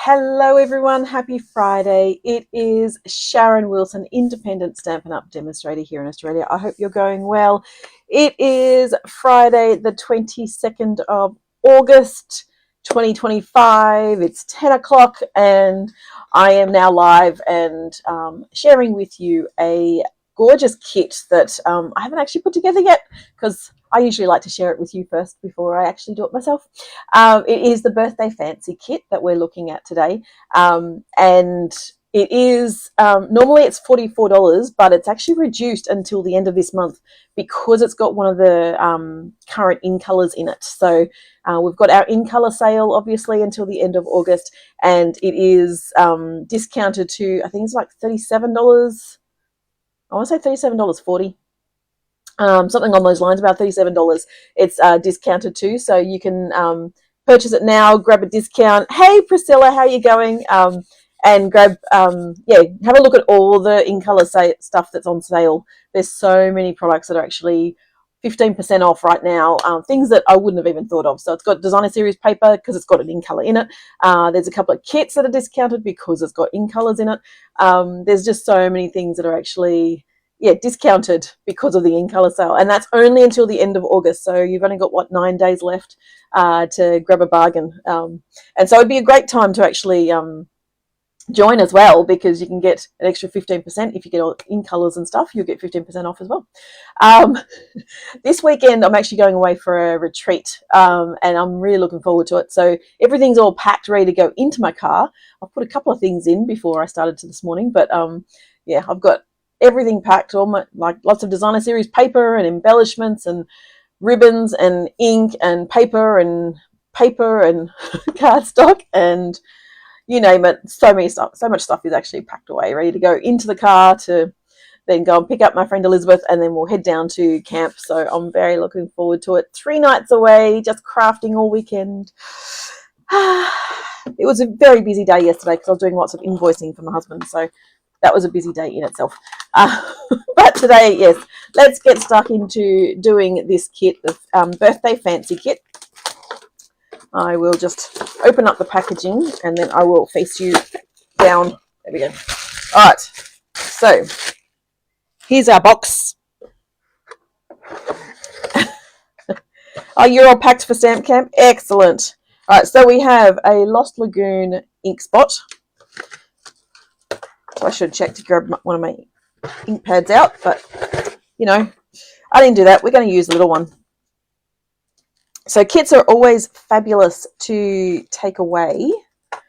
Hello everyone, happy Friday. It is Sharon Wilson, independent Stampin' Up! Demonstrator here in Australia. I hope you're going well. It is Friday the 22nd of August 2025. It's 10 o'clock and I am now live and sharing with you a gorgeous kit that I haven't actually put together yet because I usually like to share it with you first before I actually do it myself. It is the Birthday Fancy kit that we're looking at today. And it is, normally it's $44, but it's actually reduced until the end of this month because it's got one of the current in colors in it. So we've got our in color sale, obviously, until the end of August, and it is discounted to, I think it's like $37. I want to say $37.40. Something on those lines, about $37. It's discounted too, so you can purchase it now, grab a discount. Hey Priscilla, how are you going? And grab, yeah, have a look at all the in color stuff that's on sale. There's so many products that are actually 15% off right now, things that I wouldn't have even thought of. So it's got designer series paper because it's got an in color in it. There's a couple of kits that are discounted because it's got in colors in it. There's just so many things that are actually, yeah, discounted because of the in color sale, and that's only until the end of August. So you've only got what, 9 days left to grab a bargain, and so it'd be a great time to actually join as well, because you can get an extra 15% if you get all in colors and stuff. You'll get 15% off as well. This weekend I'm actually going away for a retreat, and I'm really looking forward to it. So everything's all packed, ready to go into my car. I've put a couple of things in before I started to this morning, but yeah, I've got everything packed, all my, like, lots of designer series paper and embellishments and ribbons and ink and paper and cardstock and you name it. So much stuff is actually packed away, ready to go into the car to then go and pick up my friend Elizabeth, and then we'll head down to camp. So I'm very looking forward to it. 3 nights away, just crafting all weekend. It was a very busy day yesterday because I was doing lots of invoicing for my husband, so that was a busy day in itself. But today, yes, let's get stuck into doing this kit, the Birthday Fancy kit. I will just open up the packaging and then I will face you down. There we go. All right, so here's our box. Oh, you're all packed for Stamp Camp? Excellent. All right, so we have a Lost Lagoon ink spot. So I should check to grab one of my ink pads out, but you know, I didn't do that. We're going to use the little one. So kits are always fabulous to take away. I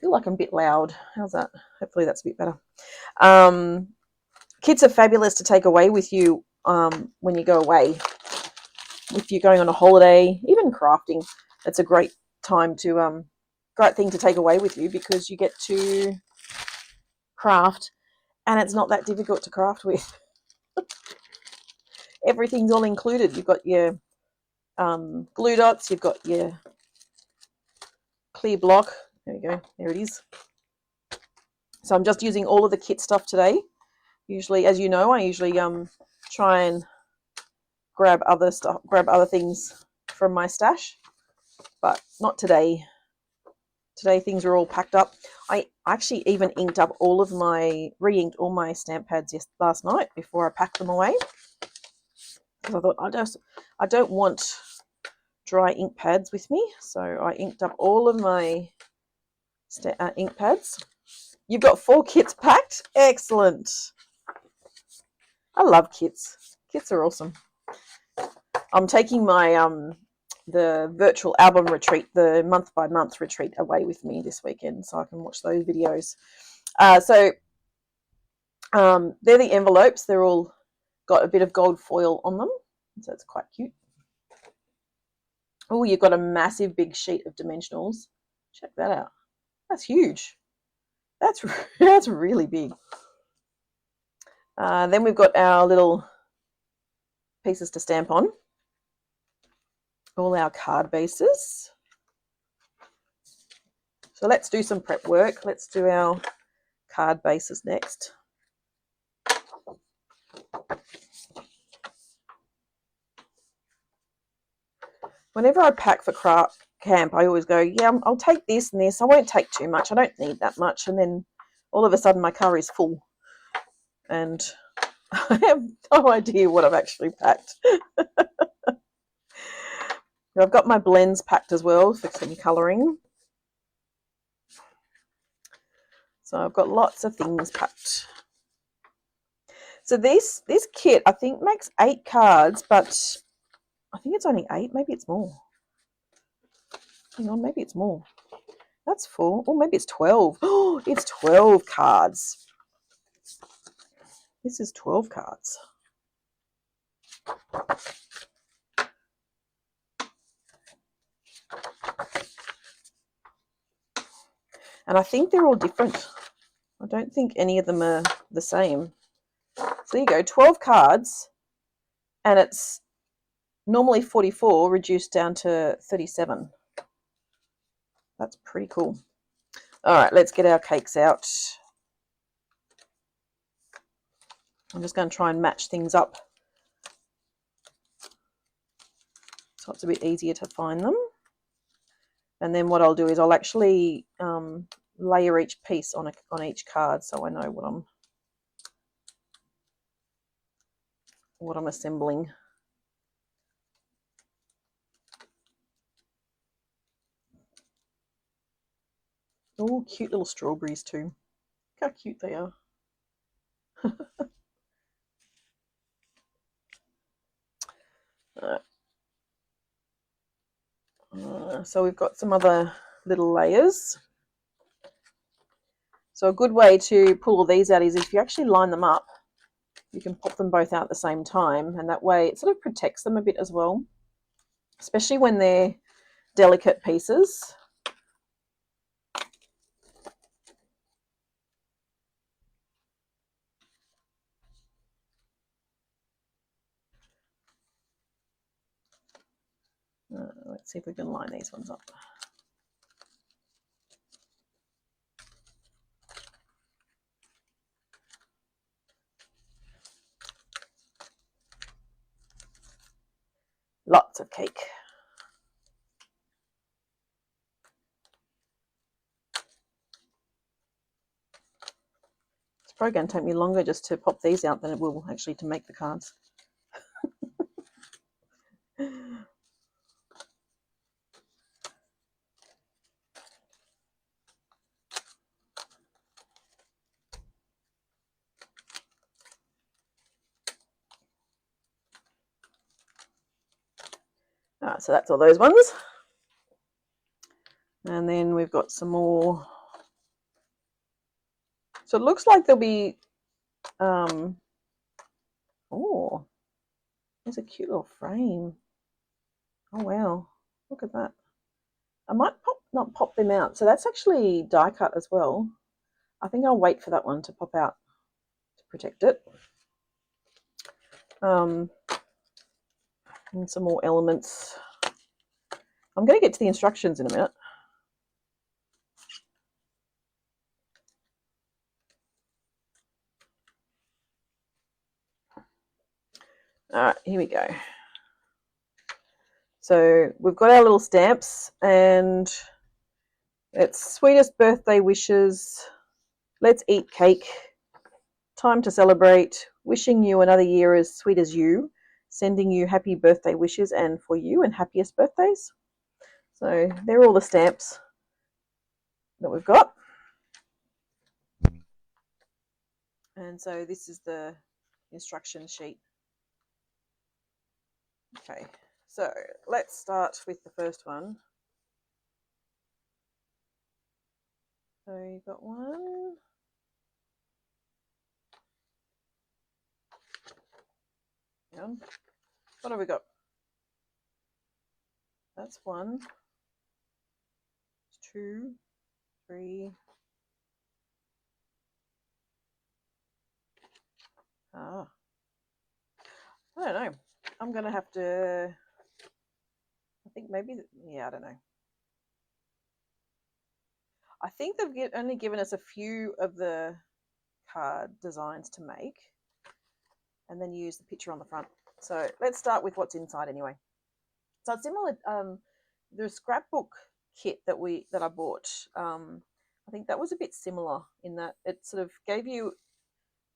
feel like I'm a bit loud. How's that? Hopefully that's a bit better. Kits are fabulous to take away with you when you go away. If you're going on a holiday, even crafting, it's a great time to great thing to take away with you, because you get to craft and it's not that difficult to craft with. Everything's all included. You've got your glue dots, you've got your clear block. There we go, there it is. So I'm just using all of the kit stuff today. Usually, as you know, I usually try and grab other things from my stash, but not today. Today things are all packed up. I actually even re-inked all my stamp pads last night before I packed them away, because I thought I don't want dry ink pads with me, so I inked up all of my ink pads. You've got 4 kits packed. Excellent. I love kits. Kits are awesome. I'm taking my the virtual album retreat, the month by month retreat, away with me this weekend, so I can watch those videos. So they're the envelopes. They're all got a bit of gold foil on them, so it's quite cute. Oh, you've got a massive big sheet of dimensionals. Check that out. That's huge. That's really big. Then we've got our little pieces to stamp on. All our card bases. So let's do some prep work. Let's do our card bases next. Whenever I pack for camp, I always go, yeah, I'll take this and this. I won't take too much. I don't need that much. And then all of a sudden my car is full and I have no idea what I've actually packed. I've got my blends packed as well for some colouring. So I've got lots of things packed. So this kit, I think, makes 8 cards, but I think it's only 8. Maybe it's more. Hang on, maybe it's more. That's 4. Oh, maybe it's 12. Oh, it's 12 cards. This is 12 cards. And I think they're all different. I don't think any of them are the same. So there you go, 12 cards, and it's normally 44 reduced down to 37. That's pretty cool. All right, let's get our cakes out. I'm just going to try and match things up so it's a bit easier to find them. And then what I'll do is I'll actually layer each piece on each card so I know what I'm assembling. Oh, cute little strawberries too. Look how cute they are. So we've got some other little layers. So a good way to pull all these out is if you actually line them up, you can pop them both out at the same time, and that way it sort of protects them a bit as well, especially when they're delicate pieces. Let's see if we can line these ones up. Lots of cake. It's probably going to take me longer just to pop these out than it will actually to make the cards. Alright, so that's all those ones. And then we've got some more. So it looks like there'll be, oh, there's a cute little frame. Oh wow, look at that. I might not pop them out. So that's actually die cut as well. I think I'll wait for that one to pop out to protect it. And some more elements. I'm going to get to the instructions in a minute. All right, here we go. So we've got our little stamps, and it's sweetest birthday wishes. Let's eat cake. Time to celebrate. Wishing you another year as sweet as you. Sending you happy birthday wishes and for you and happiest birthdays. So they're all the stamps that we've got. And so this is the instruction sheet. Okay, so let's start with the first one. So you've got one. What have we got? That's 1, 2, 3. I don't know. I'm going to have to, I think maybe, yeah, I don't know. I think they've only given us a few of the card designs to make and then use the picture on the front. So let's start with what's inside anyway. So it's similar, the scrapbook kit that I bought. I think that was a bit similar in that it sort of gave you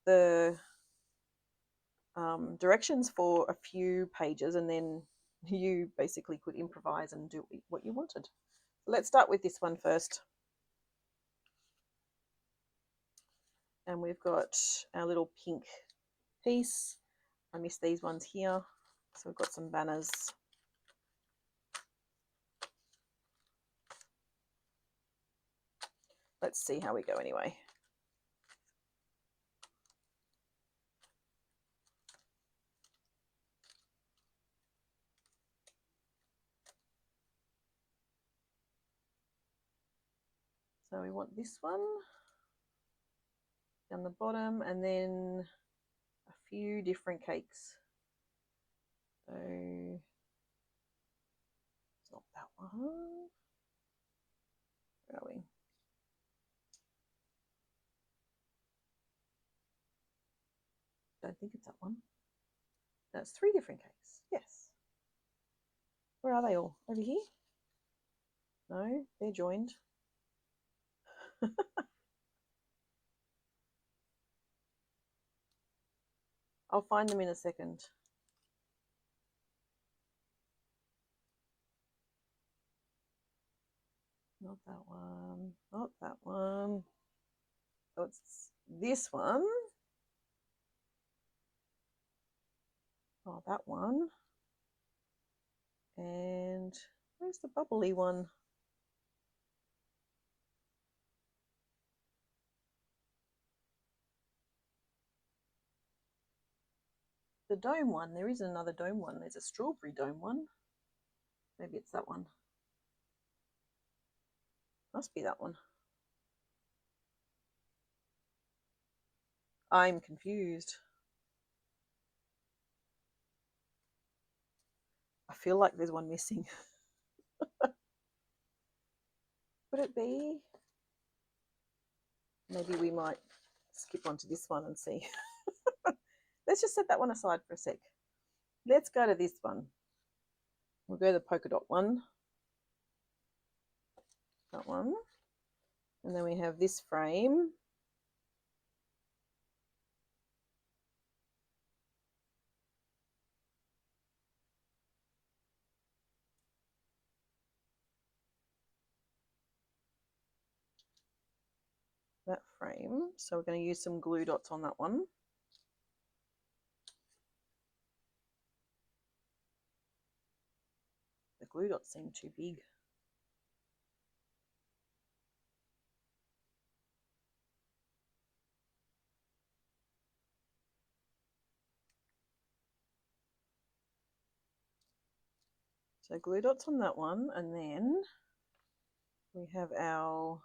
the directions for a few pages, and then you basically could improvise and do what you wanted. Let's start with this one first. And we've got our little pink piece. I missed these ones here. So we've got some banners. Let's see how we go anyway. So we want this one down the bottom, and then a few different cakes. So it's not that one. Where are we? Don't think it's that one. That's 3 different cakes. Yes. Where are they all? Over here? No, they're joined. I'll find them in a second. Not that one. Not that one. So it's this one. Oh, that one. And where's the bubbly one? The dome one. There is another dome one. There's a strawberry dome one. Maybe it's that one. Must be that one. I'm confused. I feel like there's one missing. Could it be? Maybe we might skip on to this one and see. Let's just set that one aside for a sec. Let's go to this one. We'll go to the polka dot one. That one. And then we have this frame. That frame. So we're going to use some glue dots on that one. The glue dots seem too big. So glue dots on that one, and then we have our,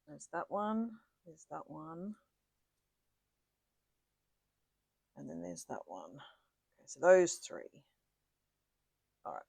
there's that one, there's that one, and then there's that one. Okay, so those 3. All right.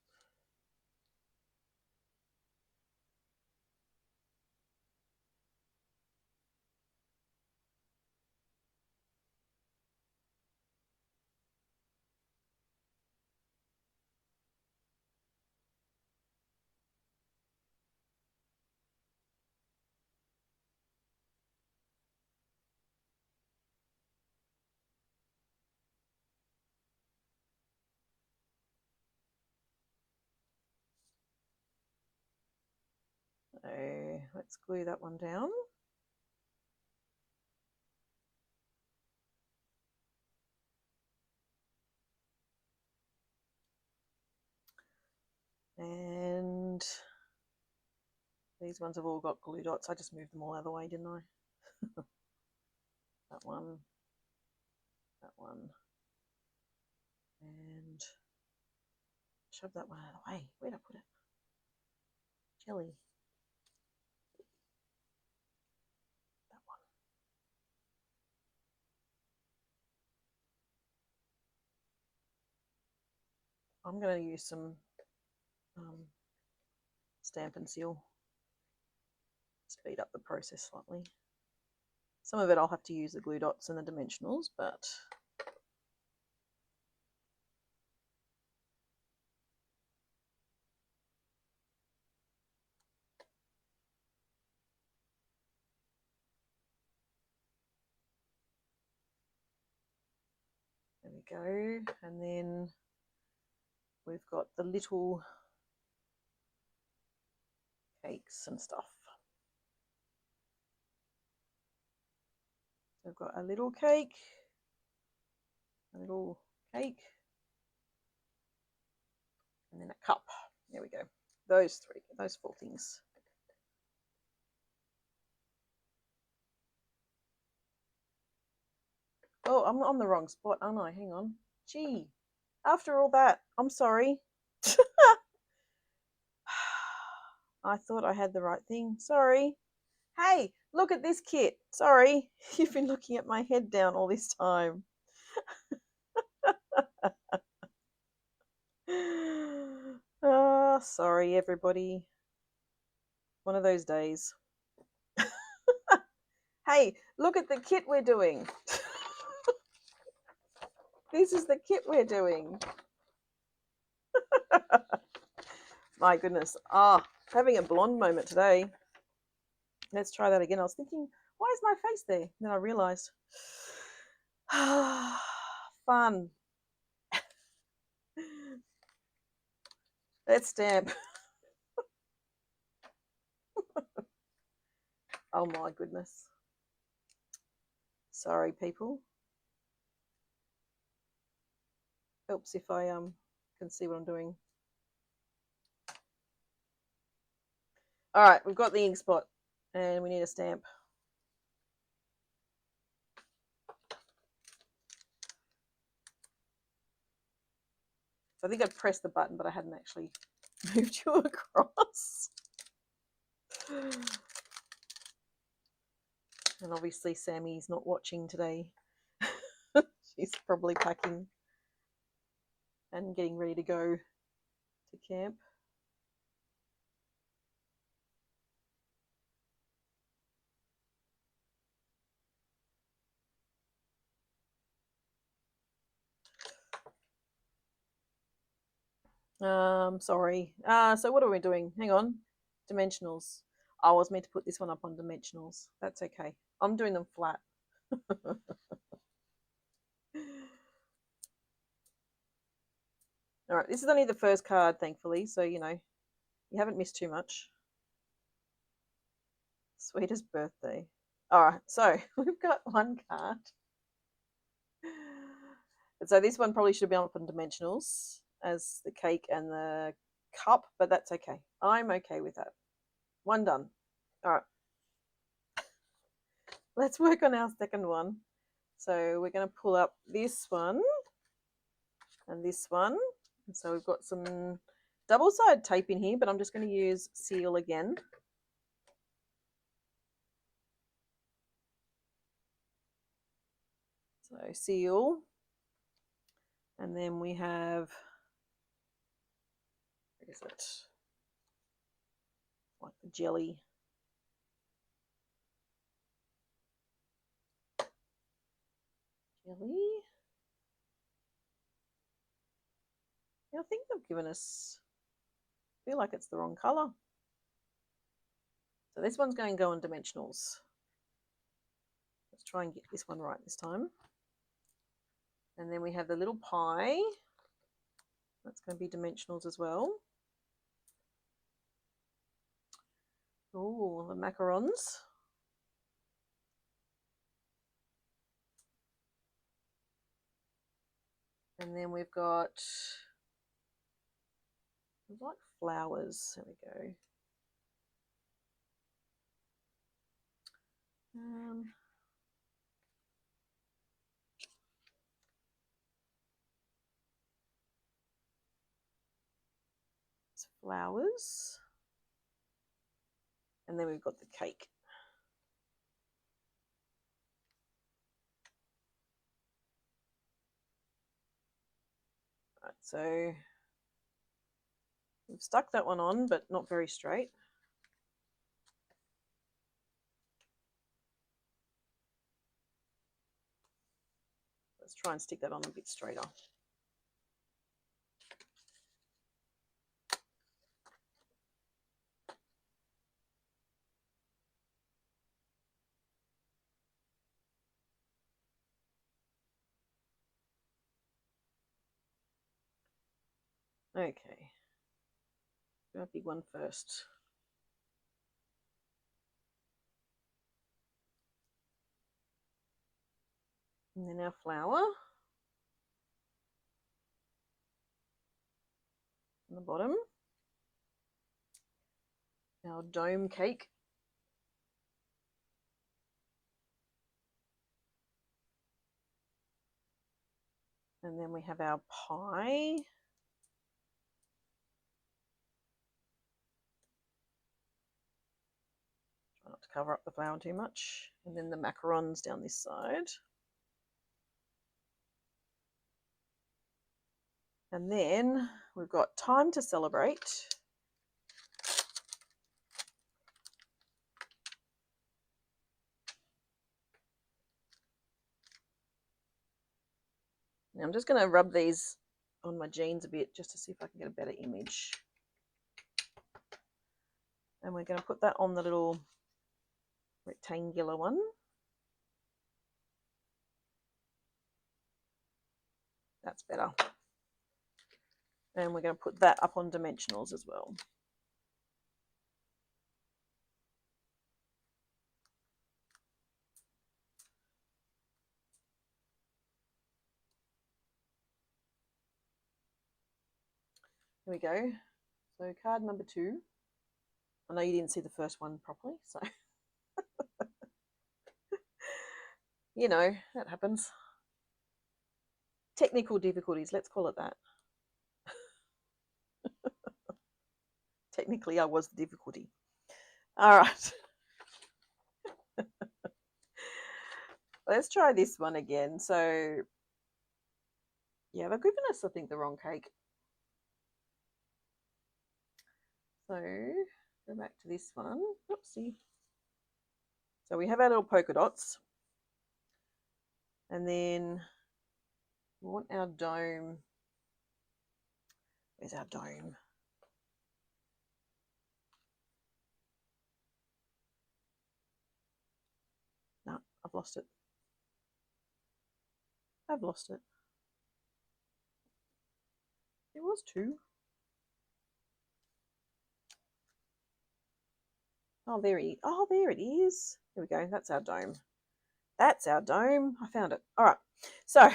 So let's glue that one down. And these ones have all got glue dots. I just moved them all out of the way, didn't I? That one, and shove that one out of the way. Where'd I put it? Jelly. That one. I'm going to use some Stampin' Seal. Speed up the process slightly. Some of it I'll have to use the glue dots and the dimensionals, but go. And then we've got the little cakes and stuff. So I've got a little cake, and then a cup. There we go. Those four things. Oh, I'm on the wrong spot, aren't I? Hang on. Gee, after all that, I'm sorry. I thought I had the right thing. Sorry. Hey, look at this kit. Sorry, you've been looking at my head down all this time. Sorry, everybody. One of those days. Hey, look at the kit we're doing. This is the kit we're doing. My goodness. Having a blonde moment today. Let's try that again. I was thinking, why is my face there? Then I realized. Fun. Let's stamp. Oh my goodness. Sorry, people. Helps if I can see what I'm doing. All right, we've got the ink spot and we need a stamp. So I think I pressed the button, but I hadn't actually moved you across. And obviously Sammy's not watching today. She's probably packing and getting ready to go to camp. Sorry. So what are we doing? Hang on. Dimensionals. I was meant to put this one up on dimensionals. That's okay. I'm doing them flat. All right, this is only the first card, thankfully, so you know, you haven't missed too much. Sweetest birthday. All right, so we've got one card. And so this one probably should be up on dimensionals as the cake and the cup, but that's okay. I'm okay with that. One done. All right. Let's work on our second one. So we're going to pull up this one and this one. And so we've got some double-sided tape in here, but I'm just going to use seal again. So seal. And then we have, where is it? Like the jelly. Jelly. Yeah, I think they've given us, I feel like it's the wrong colour. So this one's going to go on dimensionals. Let's try and get this one right this time. And then we have the little pie. That's going to be dimensionals as well. Oh, the macarons. And then we've got, like flowers. There we go. It's flowers. And then we've got the cake. Right, so we've stuck that one on, but not very straight. Let's try and stick that on a bit straighter. Okay, do a big one first. And then our flower on the bottom. Our dome cake. And then we have our pie. Try not to cover up the flower too much. And then the macarons down this side. And then we've got time to celebrate. Now I'm just going to rub these on my jeans a bit just to see if I can get a better image. And we're going to put that on the little rectangular one. That's better. And we're going to put that up on dimensionals as well. Here we go. So card number 2. I know you didn't see the first one properly, so you know, that happens. Technical difficulties, let's call it that. Technically, I was the difficulty. All right. Let's try this one again. So, yeah, they've given us, I think, the wrong cake. So, go back to this one. Oopsie. So we have our little polka dots. And then we want our dome. Where's our dome? No, I've lost it. I've lost it. There was 2. Oh, there it is. There we go. That's our dome. That's our dome. I found it. All right. So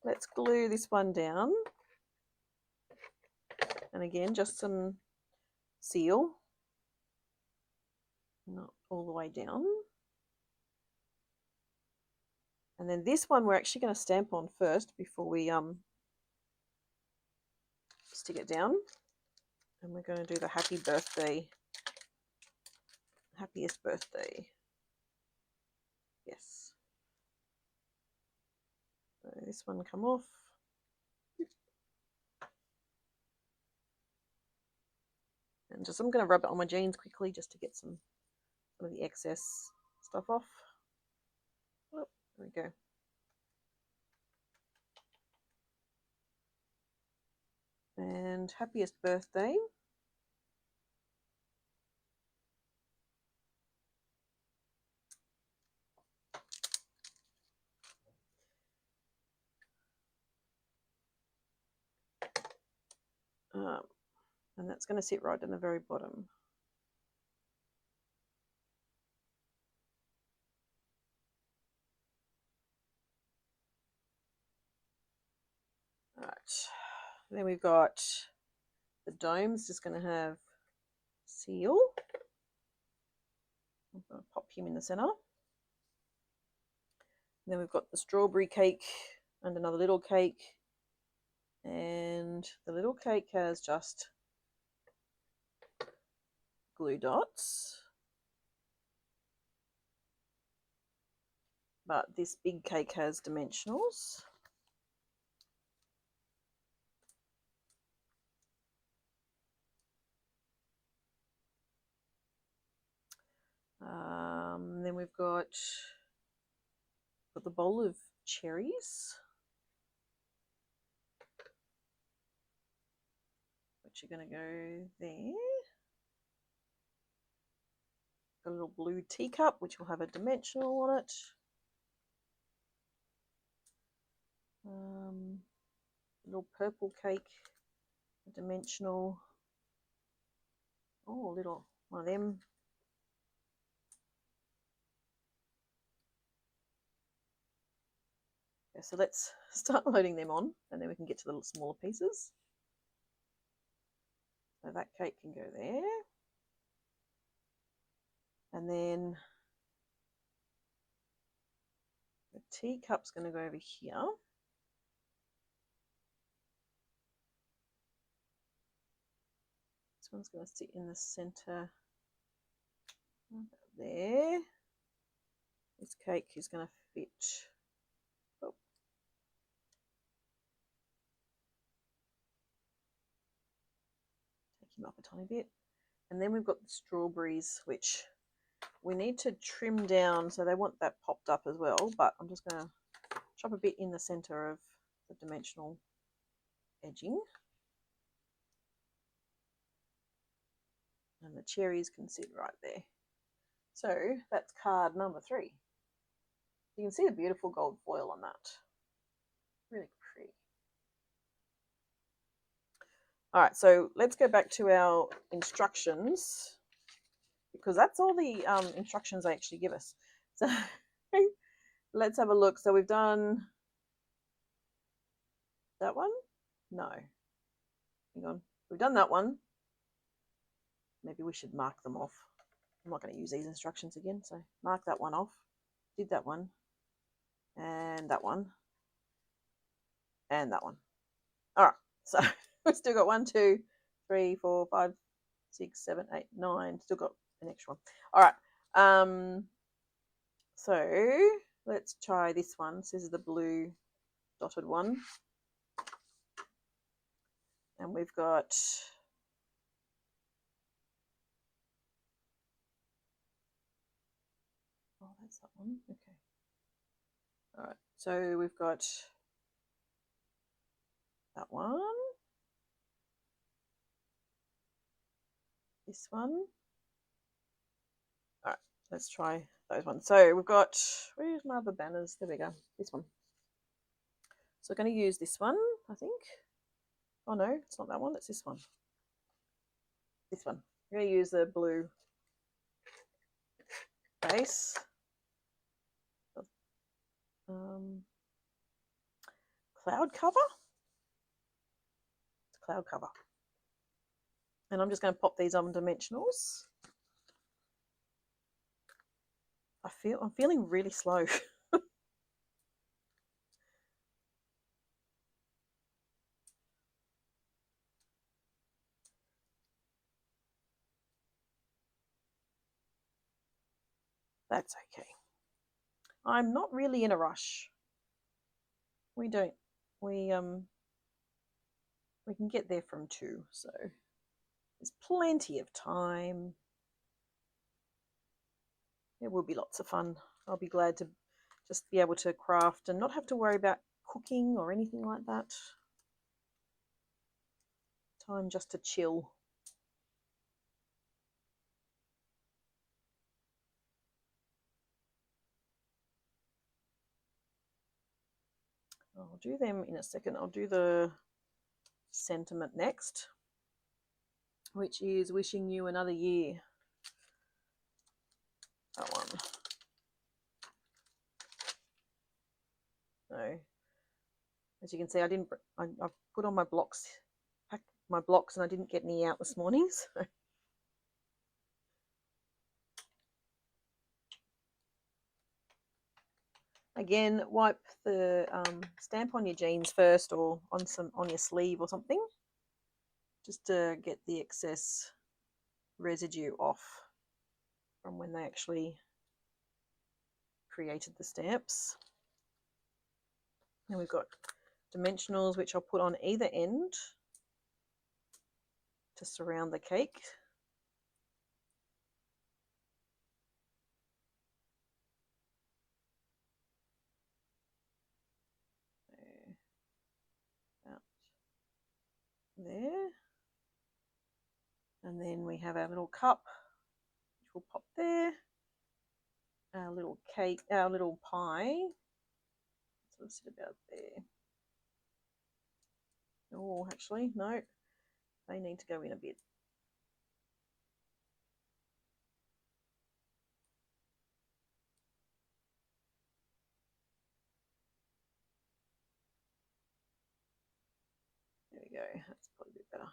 let's glue this one down. And again, just some seal. Not all the way down. And then this one we're actually going to stamp on first before we stick it down. And we're going to do the happy birthday. Happiest birthday. Yes. So this one come off. And just I'm going to rub it on my jeans quickly just to get some of the excess stuff off. Oh, there we go. And happiest birthday. And that's going to sit right in the very bottom. All right. Then we've got the dome's just going to have seal. I'm going to pop him in the center. And then we've got the strawberry cake and another little cake. And the little cake has just glue dots. But this big cake has dimensionals. Then we've got the bowl of cherries, which are going to go there. Got a little blue teacup, which will have a dimensional on it. little purple cake, a dimensional. Oh, a little one of them. Okay, so let's start loading them on, and then we can get to the little smaller pieces. So that cake can go there. And then the teacup's going to go over here. This one's going to sit in the center there. This cake is going to fit. Oh. Take him up a tiny bit. And then we've got the strawberries, which we need to trim down, so they want that popped up as well, but I'm just going to chop a bit in the center of the dimensional edging. And the cherries can sit right there. So that's card number 3. You can see the beautiful gold foil on that. Really pretty. All right, so let's go back to our instructions, because that's all the instructions they actually give us. So let's have a look. So we've done that one? No. Hang on. We've done that one. Maybe we should mark them off. I'm not going to use these instructions again, so mark that one off. Did that one. And that one. And that one. All right, so we've still got 1, 2, 3, 4, 5, 6, 7, 8, 9. Still got an extra one. All right. So let's try this one. So this is the blue dotted one. And we've got that's that one. Okay. All right. So we've got that one. This one. All right. Let's try those ones. So we've got, where's my other banners? There we go. This one. So we're going to use this one, I think. Oh no, it's not that one. It's this one. This one. We're going to use the blue base. Cloud cover. It's cloud cover. And I'm just going to pop these on dimensionals. I'm feeling really slow. That's okay. I'm not really in a rush. We can get there from 2, so there's plenty of time. It will be lots of fun. I'll be glad to just be able to craft and not have to worry about cooking or anything like that. Time just to chill. I'll do them in a second. I'll do the sentiment next, which is wishing you another year. That one. So, as you can see, I've put on my blocks, packed my blocks, and I didn't get any out this morning. So. Again, wipe the stamp on your jeans first, or on your sleeve or something, just to get the excess residue off from when they actually created the stamps. And we've got dimensionals, which I'll put on either end to surround the cake. Out there. And then we have our little cup, which will pop there. Our little cake, our little pie, sort of sit about there. Oh, actually, no. They need to go in a bit. There we go. That's probably a bit better.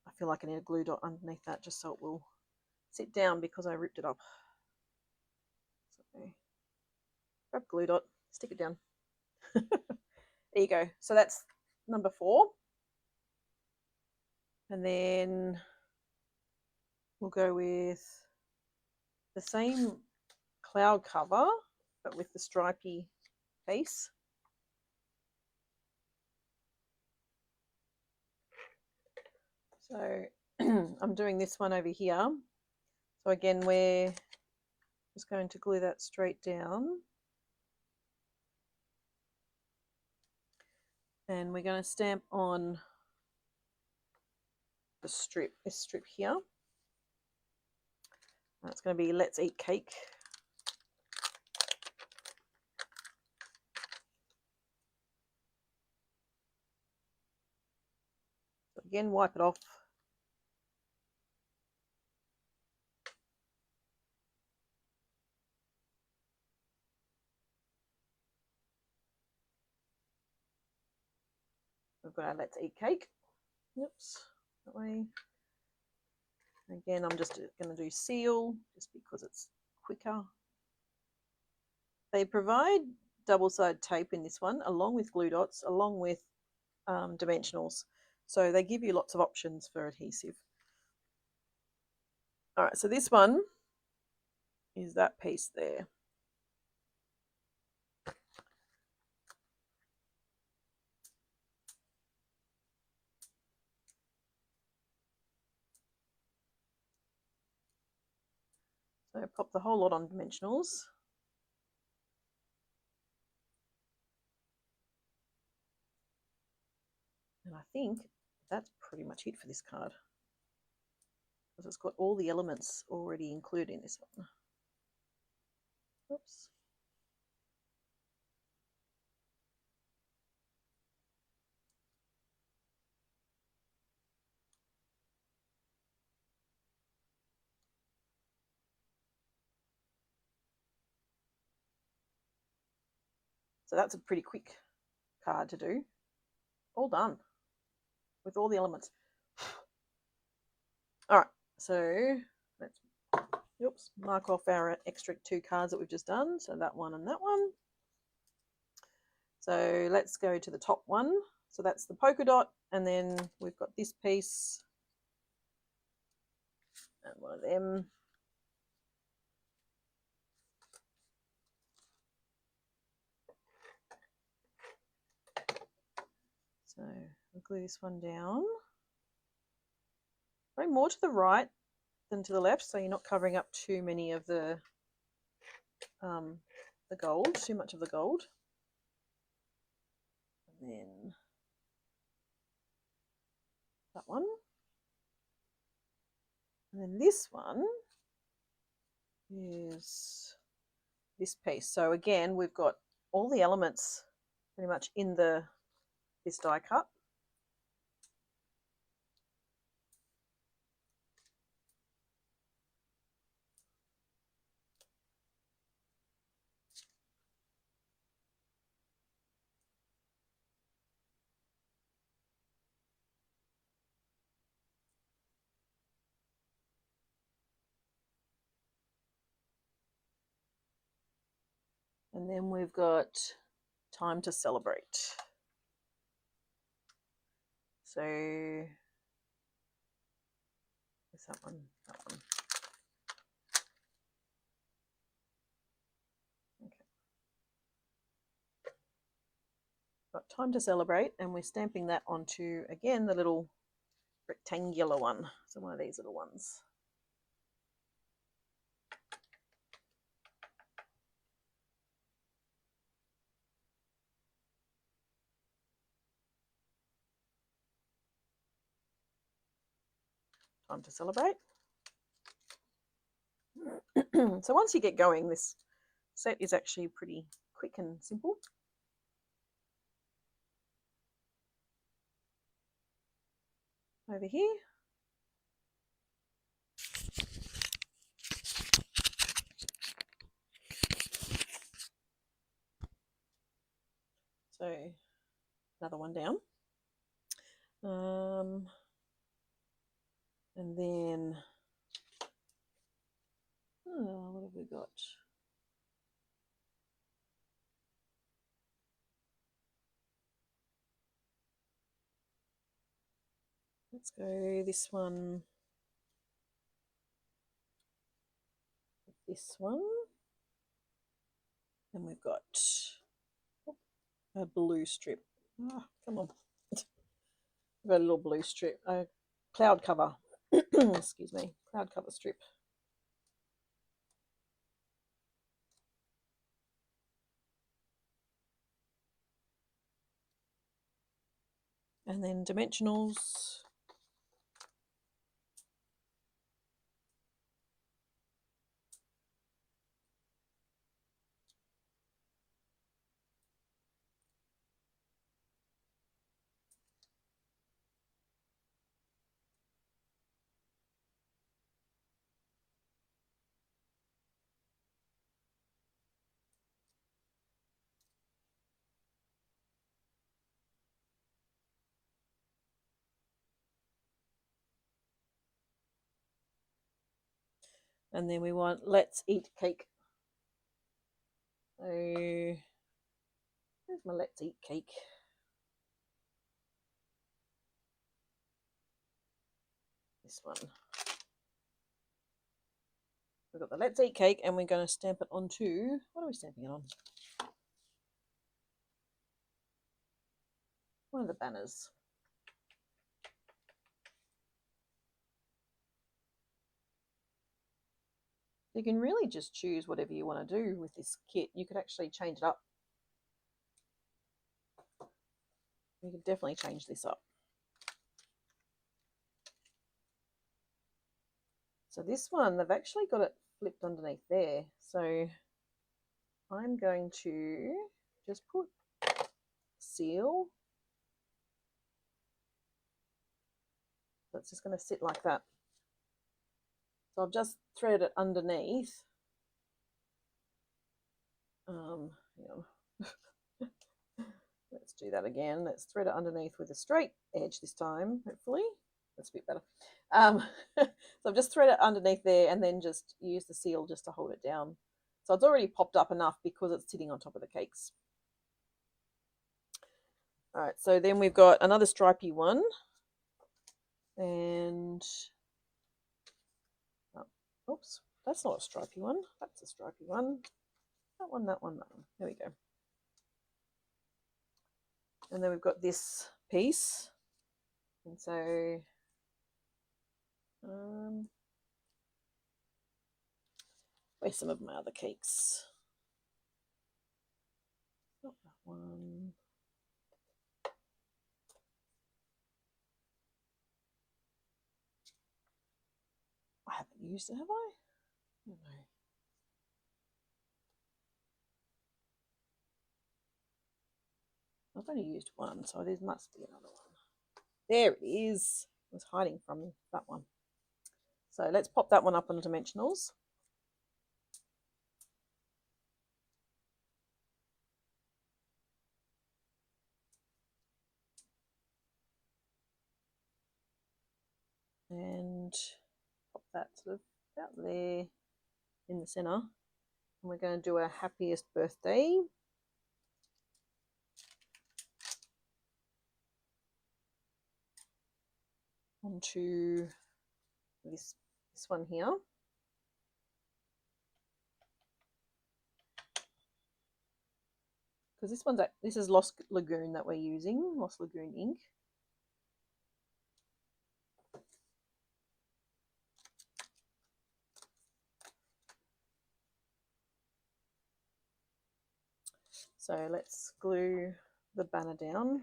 I feel like I need a glue dot underneath that just so it will sit down because I ripped it up. So grab glue dot, stick it down. There you go. So that's number 4. And then we'll go with the same cloud cover, but with the stripy base. So I'm doing this one over here. So again, we're just going to glue that straight down. And we're going to stamp on the strip, this strip here. That's going to be Let's Eat Cake. So again, wipe it off. We've got our Let's Eat Cake. Oops, that way. Again, I'm just going to do seal just because it's quicker. They provide double-sided tape in this one, along with glue dots, along with dimensionals. So they give you lots of options for adhesive. All right, so this one is that piece there. So pop the whole lot on dimensionals. And I think that's pretty much it for this card, because it's got all the elements already included in this one. Oops. So that's a pretty quick card to do. All done with all the elements. All right, so let's mark off our extra 2 cards that we've just done. So that one and that one. So let's go to the top one. So that's the polka dot, and then we've got this piece and one of them. So we'll glue this one down. Probably more to the right than to the left, so you're not covering up too many of the gold, too much of the gold. And then that one. And then this one is this piece. So again, we've got all the elements pretty much in this die cut. And then we've got Time to Celebrate. So where's that one? That one. Okay. Got Time to Celebrate, and we're stamping that onto, again, the little rectangular one. So one of these little ones. Time to Celebrate. So once you get going, this set is actually pretty quick and simple. over here. So another one down. And then, what have we got? Let's go this one, this one, and we've got a blue strip. Oh, come on. We've got a little blue strip, a cloud cover, excuse me, cloud cover strip. And then dimensionals. And then we want let's eat cake. So where's my let's eat cake? This one. We've got the let's eat cake, and we're going to stamp it onto, what are we stamping it on? One of the banners. You can really just choose whatever you want to do with this kit. You could actually change it up. You could definitely change this up. So this one, they've actually got it flipped underneath there. So I'm going to just put seal. So it's just going to sit like that. So I've just threaded it underneath. Hang on. Let's do that again. Let's thread it underneath with a straight edge this time, hopefully. That's a bit better. So I've just threaded it underneath there and then just use the seal just to hold it down. So it's already popped up enough because it's sitting on top of the cakes. All right, so then we've got another stripy one. And, oh, oops, that's not a stripy one. That's a stripy one. That one, that one, that one. There we go. And then we've got this piece. And so, where's some of my other cakes? Not that one. I haven't used it, have I? I don't know. I've only used one, so there must be another one. There it is. It was hiding from that one. So let's pop that one up on the dimensionals. And pop that sort of about there in the center. And we're going to do our happiest birthday. Onto this one here. Because this is Lost Lagoon that we're using, Lost Lagoon ink. So let's glue the banner down.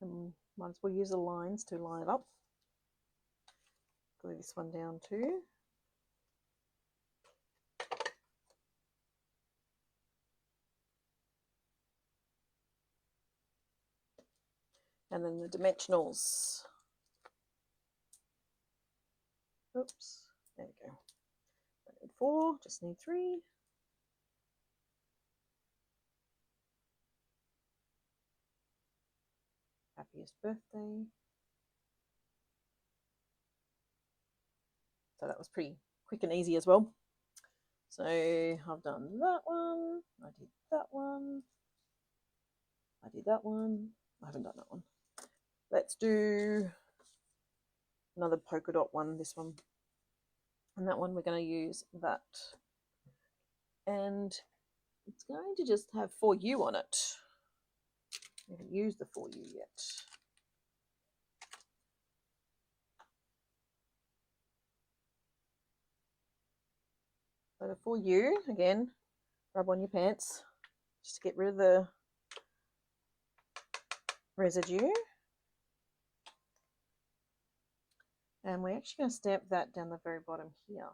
And might as well use the lines to line it up. Glue this one down too. and then the dimensionals. Oops, there we go. I need 4, just need 3. Happiest birthday. So that was pretty quick and easy as well. So I've done that one, I did that one, I did that one, I haven't done that one. Let's do another polka dot one, this one. And that one we're going to use that. And it's going to just have for you on it. I haven't used the for you yet. So the for you, again, rub on your pants just to get rid of the residue. And we're actually going to stamp that down the very bottom here.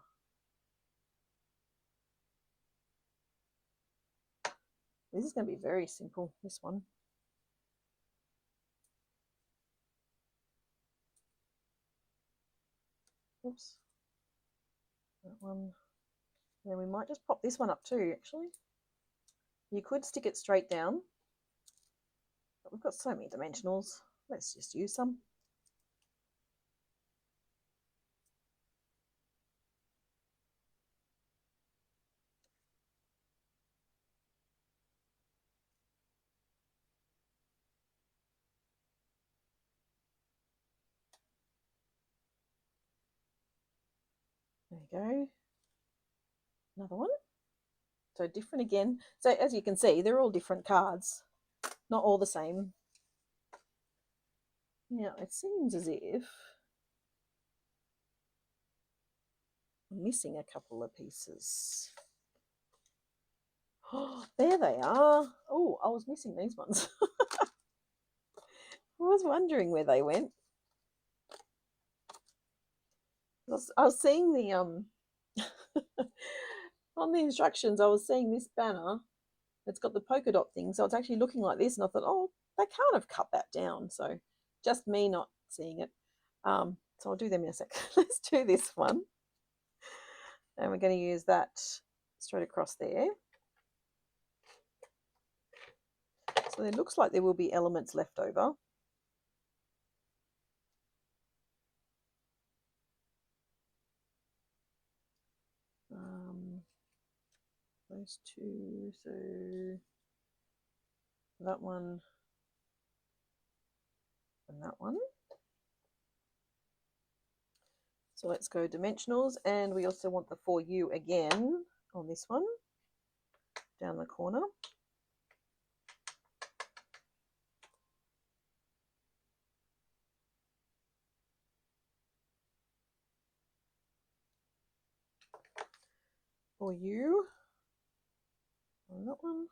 This is going to be very simple, this one. Oops. That one. And then we might just pop this one up too, actually. You could stick it straight down, but we've got so many dimensionals. Let's just use some. There you go. Another one. So different again. So as you can see, they're all different cards, not all the same. Now it seems as if I'm missing a couple of pieces. Oh, there they are. Oh, I was missing these ones. I was wondering where they went. I was seeing the on the instructions, I was seeing this banner. It's got the polka dot thing, so it's actually looking like this, and I thought, oh, they can't have cut that down. So just me not seeing it. So I'll do them in a sec. Let's do this one, and we're going to use that straight across there. So it looks like there will be elements left over. Those two, so that one and that one. So let's go dimensionals, and we also want the for you again on this one, down the corner. For you on that one.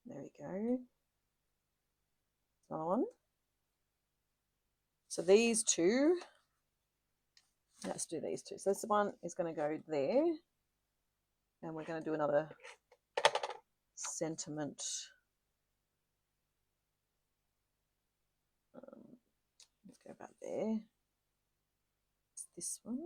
There we go. Another one. So these two, let's do these two. So this one is going to go there, and we're going to do another sentiment. Let's go about there. It's this one.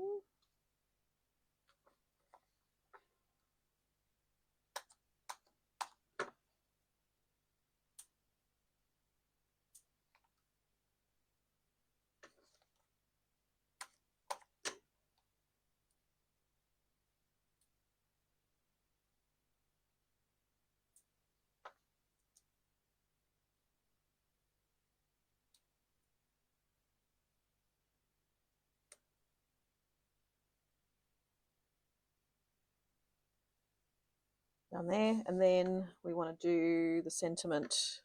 Down there, and then we want to do the sentiment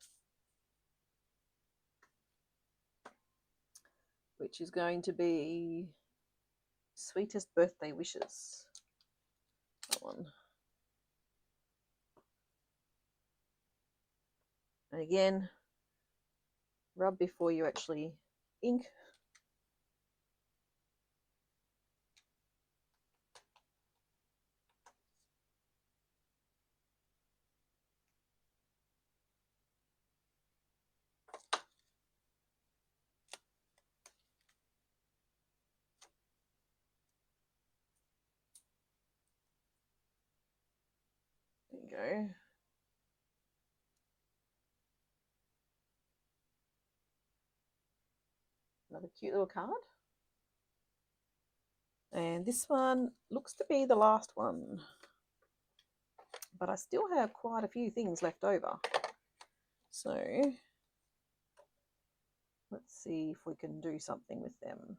which is going to be Sweetest Birthday Wishes. That one. And again, rub before you actually ink. There you go. Another cute little card. And this one looks to be the last one. But I still have quite a few things left over. So let's see if we can do something with them.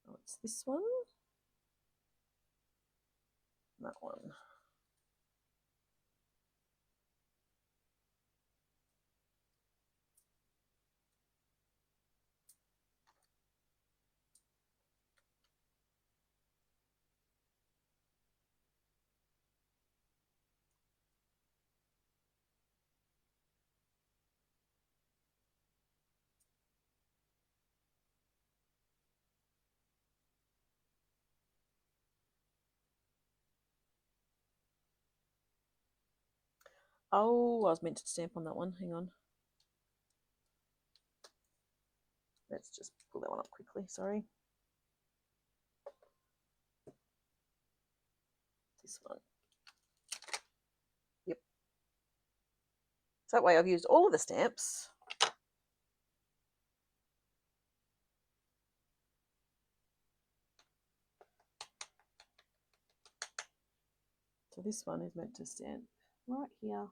Oh, it's this one. That one. Oh, I was meant to stamp on that one. Hang on. Let's just pull that one up quickly. Sorry. This one. Yep. So that way I've used all of the stamps. So this one is meant to stamp right here.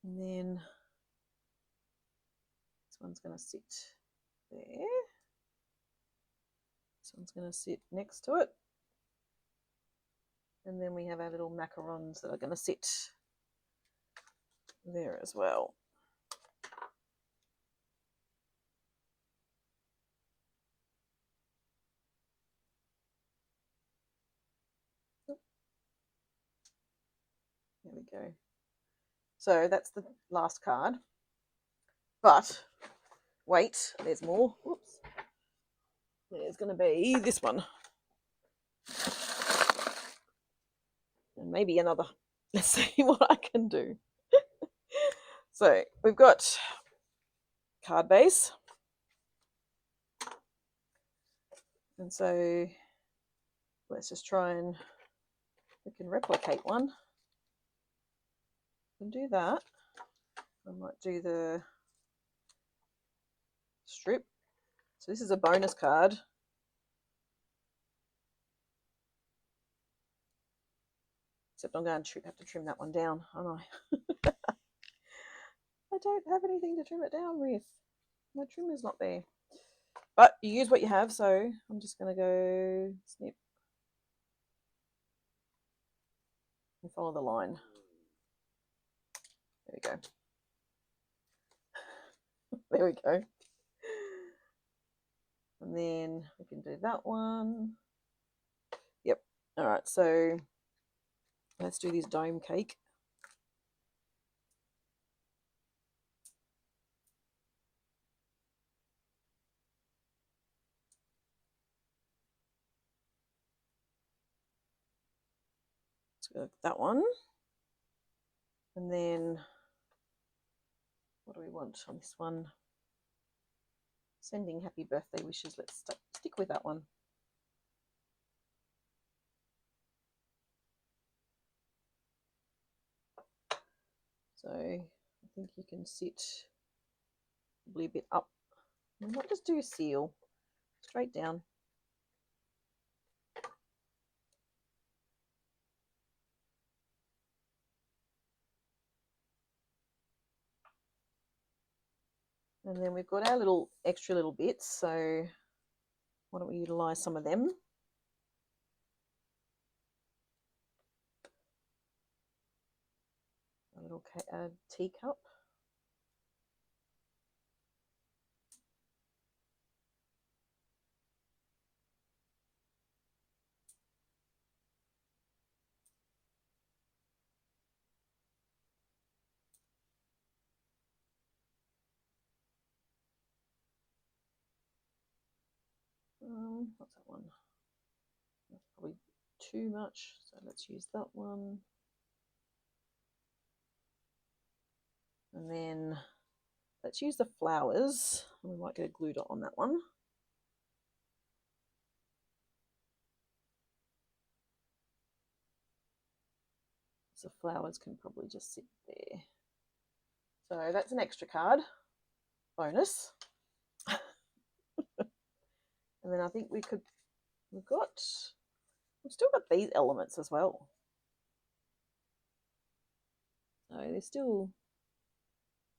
And then this one's going to sit there. This one's going to sit next to it. And then we have our little macarons that are going to sit there as well. There we go. So that's the last card. But wait, there's more. Whoops. There's going to be this one. And maybe another. Let's see what I can do. So we've got card base. And so let's just try and we can replicate one. We can do that. I might do the strip. So this is a bonus card. Except I'm going to have to trim that one down, aren't I? I don't have anything to trim it down with. My trim is not there. But you use what you have, so I'm just going to go snip and follow the line. There we go. There we go. And then we can do that one. Yep. All right, so let's do this dome cake. So that one. And then what do we want on this one? Sending happy birthday wishes. Let's stick with that one. So I think you can sit probably a bit up. I might just do a seal straight down. And then we've got our little extra little bits, so why don't we utilise some of them? little teacup. What's that one? That's probably too much, so let's use that one. And then let's use the flowers. We might get a glue dot on that one. So flowers can probably just sit there. So that's an extra card, bonus. And then I think we've still got these elements as well. So there's still,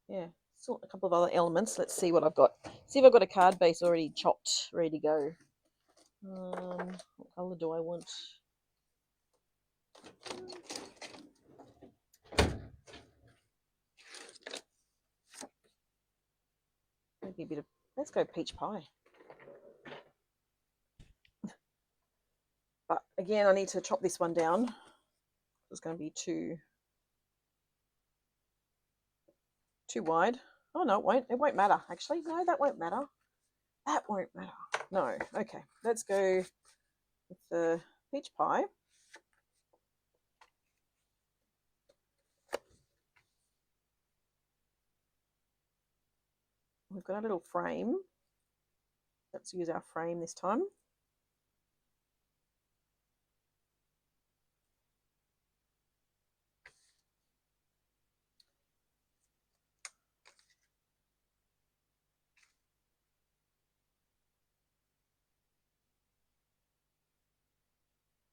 yeah, still a couple of other elements. Let's see what I've got. See if I've got a card base already chopped, ready to go. What colour do I want? Maybe a bit of, let's go peach pie. But again, I need to chop this one down. It's going to be too wide. Oh no, it won't. It won't matter. Actually, no, that won't matter. That won't matter. No. Okay, let's go with the peach pie. We've got a little frame. Let's use our frame this time.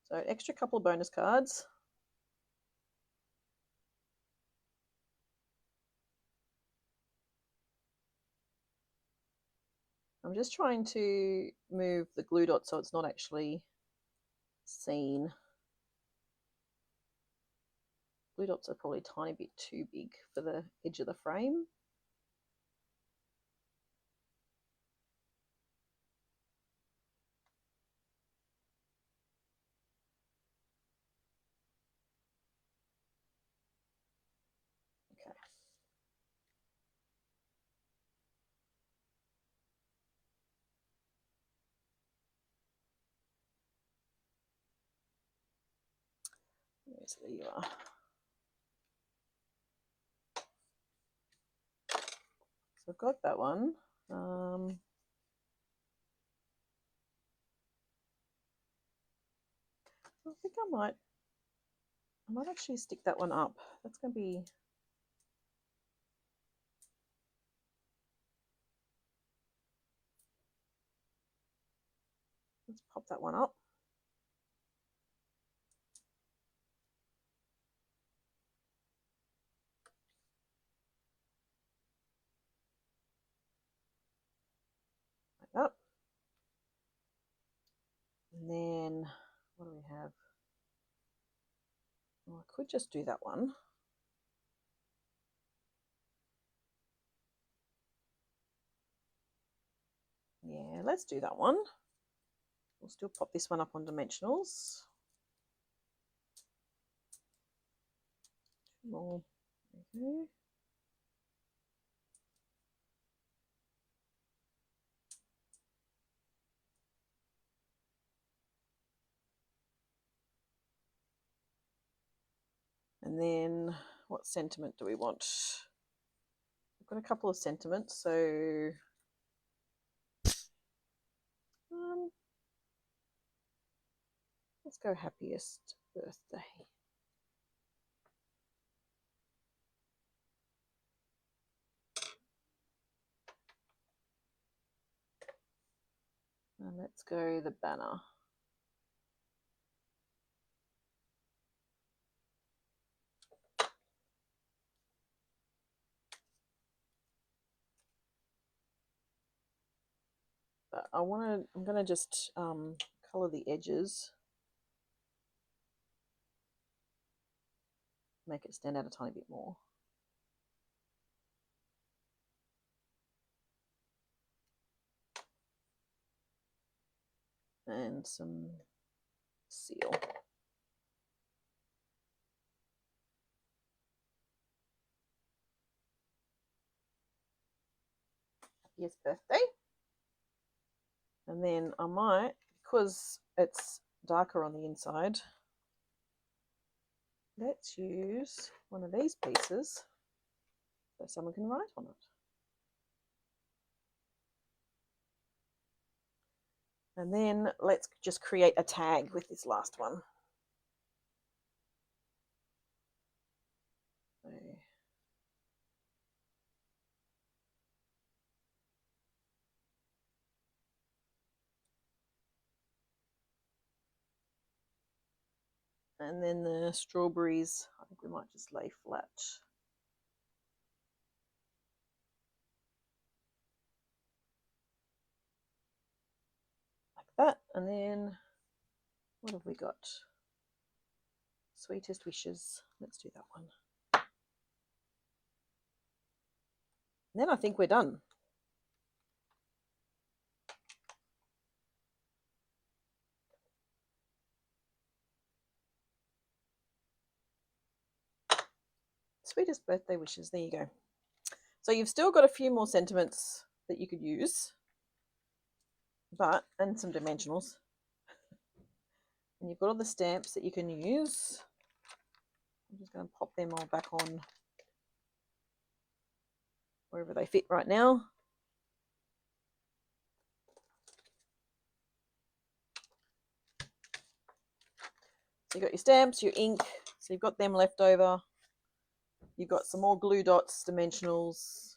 So extra couple of bonus cards. I'm just trying to move the glue dot so it's not actually seen. Glue dots are probably a tiny bit too big for the edge of the frame. Okay. Yes, there you are. So I've got that one. I think I might actually stick that one up. That's going to be, let's pop that one up. Like that. And then what do we have? Well, I could just do that one. Yeah, let's do that one. We'll still pop this one up on dimensionals. Two more. Okay. And then what sentiment do we want? We've got a couple of sentiments, so let's go happiest birthday. And let's go the banner. But I'm going to just color the edges. Make it stand out a tiny bit more. and some seal. Happiest birthday. And then I might, because it's darker on the inside, let's use one of these pieces so someone can write on it. And then let's just create a tag with this last one. And then the strawberries, I think we might just lay flat. Like that. And then what have we got? Sweetest wishes. Let's do that one. And then I think we're done. Sweetest birthday wishes. There you go. So you've still got a few more sentiments that you could use, and some dimensionals. And you've got all the stamps that you can use. I'm just going to pop them all back on wherever they fit right now. So you've got your stamps, your ink, so you've got them left over. You've got some more glue dots, dimensionals,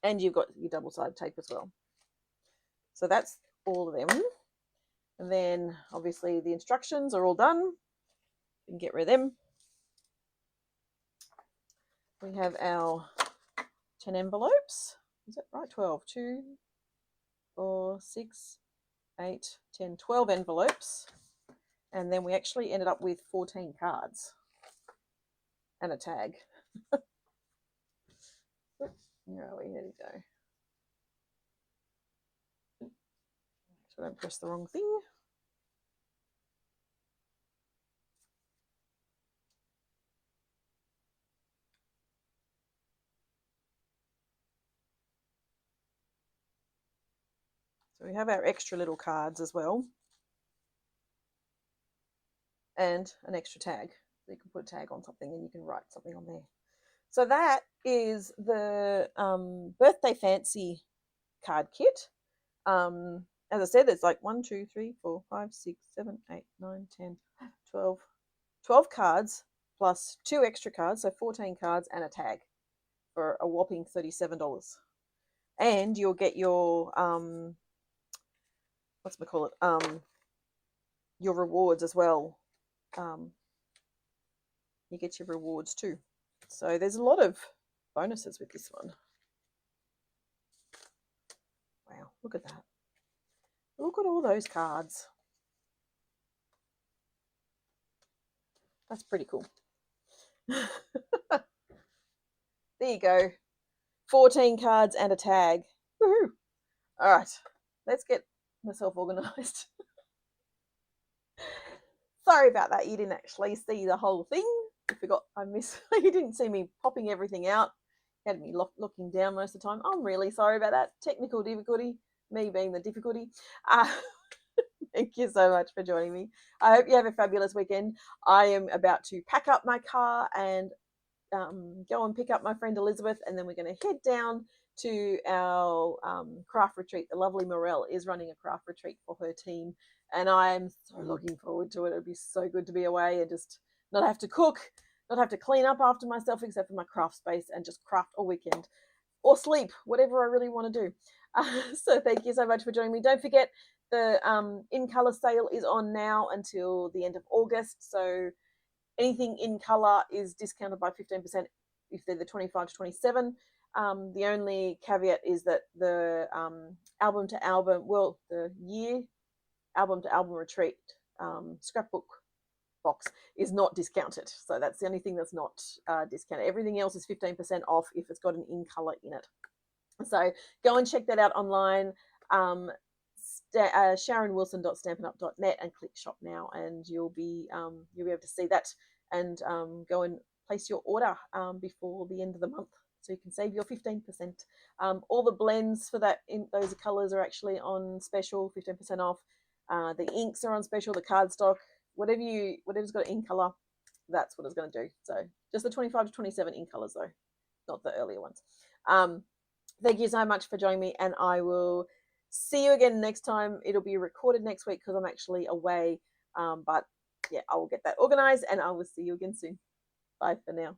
and you've got your double-sided tape as well. So that's all of them. And then obviously the instructions are all done. You can get rid of them. We have our 10 envelopes. Is that right? 12. 2, 4, 6, 8, 10, 12 envelopes. And then we actually ended up with 14 cards and a tag. Where are we? There we go. So don't press the wrong thing. So we have our extra little cards as well. And an extra tag. So you can put a tag on something and you can write something on there. So that is the Birthday Fancy card kit. As I said, it's like 1, 2, 3, 4, 5, 6, 7, 8, 9, 10, 12. 12 cards plus 2 extra cards, so 14 cards and a tag for a whopping $37. And you'll get your your rewards as well. You get your rewards too. So there's a lot of bonuses with this one. Wow, look at that. Look at all those cards. That's pretty cool. There you go. 14 cards and a tag. Woohoo! All right, let's get myself organized. Sorry about that. You didn't actually see the whole thing. I forgot. You didn't see me popping everything out. You had me looking down most of the time. I'm really sorry about that. Technical difficulty. Me being the difficulty. Thank you so much for joining me. I hope you have a fabulous weekend. I am about to pack up my car and go and pick up my friend Elizabeth, and then we're going to head down to our craft retreat. The lovely Morel is running a craft retreat for her team, and I am so looking forward to it. It'll be so good to be away and just not have to cook, not have to clean up after myself except for my craft space, and just craft all weekend or sleep, whatever I really want to do. So thank you so much for joining me. Don't forget the in color sale is on now until the end of August. So anything in color is discounted by 15% if they're the 25 to 27. The only caveat is that the album to album, the year album to album retreat scrapbook box is not discounted. So that's the only thing that's not discounted. Everything else is 15% off if it's got an in color in it. So go and check that out online. sharonwilson.stampinup.net and click shop now, and you'll be able to see that and go and place your order before the end of the month, so you can save your 15%. All the blends for that in those colors are actually on special, 15% off. The inks are on special, the cardstock, whatever's got ink color, that's what it's going to do. So just the 25 to 27 ink colors though, not the earlier ones. Thank you so much for joining me, and I will see you again next time. It'll be recorded next week because I'm actually away. But yeah, I will get that organized, and I will see you again soon. Bye for now.